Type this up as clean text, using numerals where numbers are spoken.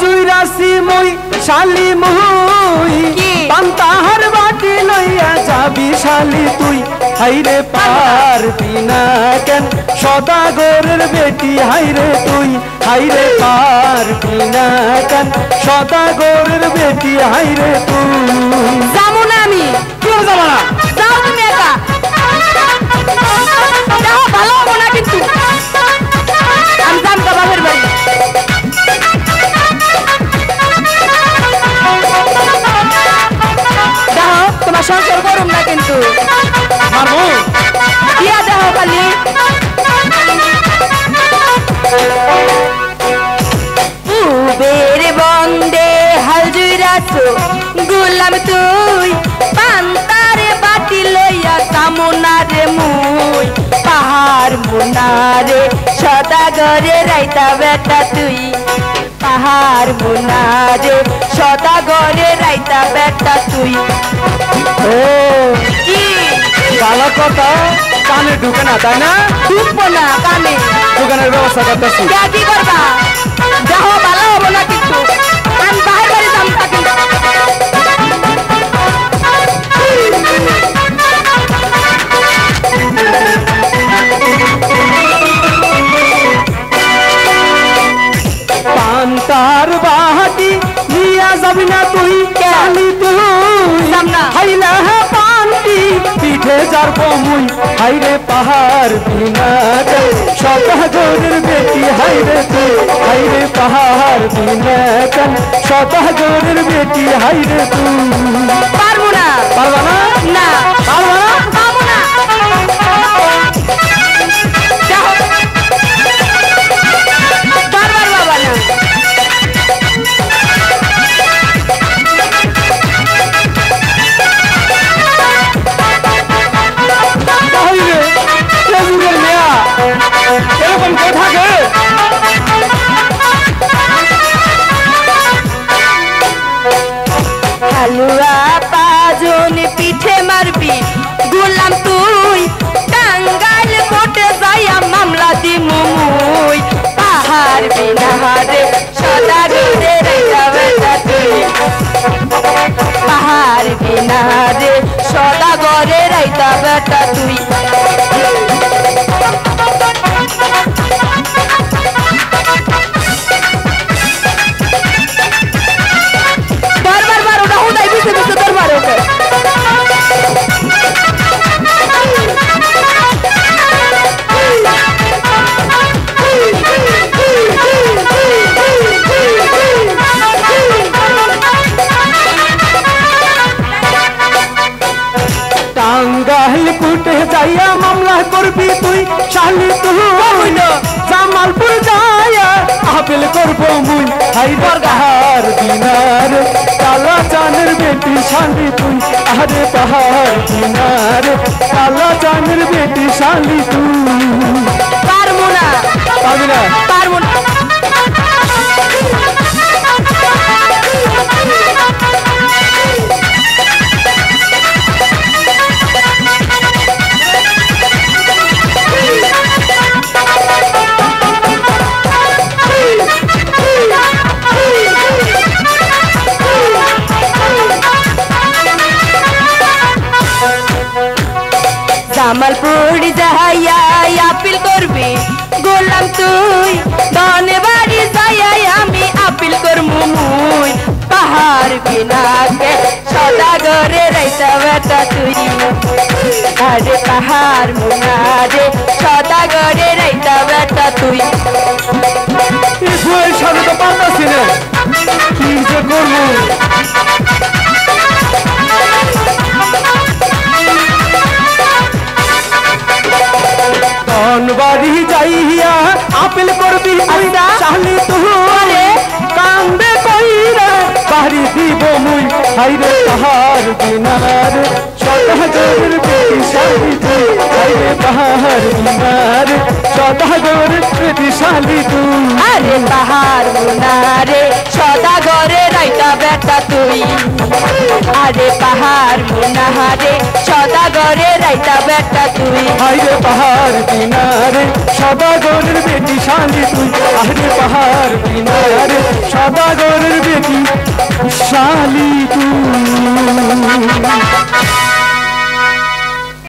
জুইরাছি মই শালি মুই পান্তাহার বাটি লইয়া যাবি শালি তুই হাইরে পারবি না কেন সদাগরের বেটি হাইরে তুই হাইরে পারবি না কেন সদাগরের বেটি হাইরে তুই যাবো না আমি কেউ যাবো না যাও তুমি একা যাও ভালো হবো না কিন্তু আমি যাম তো বাপের বাড়ি দেখো তোমার সংসার করুম না কিন্তু দিয়া দেখো খালি উবের বন্দে হাল জুইরাছো গোলাম তুই পান্তারে বাটি লইয়া কামনারে মুই পাহাড় মুনারে সদাগরে রাইতা বেটা তুই পাহাড় মুনারে সদাগরে রাইতা বেটা তুই ও কি ভালো কথা কানে ঢুকে না তাই না ঢুকবো না কানে দোকানের ব্যবস্থা করতেছি কি করবা দেখো ভালো হবো না কিন্তু আমি বাহির বাড়ি যাম থাকি পান্তার বাহাটি নিয়া যাবি না তুই শালি তুই হাইলা পান্তি পিঠে যারব মুই হাইরে পাহাড় বিনা সদাগরের বেটি হাইরে তুই হাইরে পাহাড় বিনা সদাগরের বেটি হাইরে তুই পারবো না পারবা না না পারবা না পাবো না বারবার বাবা না হাইরে যুগের মেয়া এরকম কেউ থাকে হালুয়া পাজন পিঠে মারবি গোলাম তুই টাঙ্গাইল কোর্টে যাইয়া মামলা দি মুই পাহাড় বিনাহারে সদাগরে রাইতা বেটা তুই পাহাড় বিনাহারে সদাগরে রাইতা বেটা তুই দরবার বারো না হুদাই বিছে বিছে দরবার ওকে টাঙ্গাইল কোর্টে যাইয়া মামলা করবি তুই শালি তুই জামালপুর যাইয়া আপিল করব মুই হাইদার গাহার দিনার কালা চানের বেটি শালি তুই আরে পাহাড় দিনার কালা চানের বেটি শালি তুই পারবো না পাবি না পারবো না জামালপুর যাইয়া আপিল করবি গোলাম তুই ধনে বাড়ি যাইয়া আমি আপিল করমু মুই পাহাড় বিনাকে সদাগরে রাইতা বেটা তুই আরে পাহাড় মুনারে সদাগরে রাইতা বেটা তুই বইয়ের সাথে তো পারতাছি না কি যে করবো বাড়ি যাইয়া আপিল করবি শালি তুই কান্দে কইরা বাড়ি দিব মুই হাইরে পাহাড় দিনার সদাগরের বেটি শালি তুই হাইরে পাহাড় দিনার সদাগরের বেটি শালি তুই আরে পাহাড় মুনারে সদাগরে রাইতা বেটা তুই আরে পাহাড় মুনারে সদাগরে রাইতা বেটা তুই হাইরে পাহাড় কিনারে সদাগরের বেটি শালি তুই আহরে পাহাড় কিনারে সদাগরের বেটি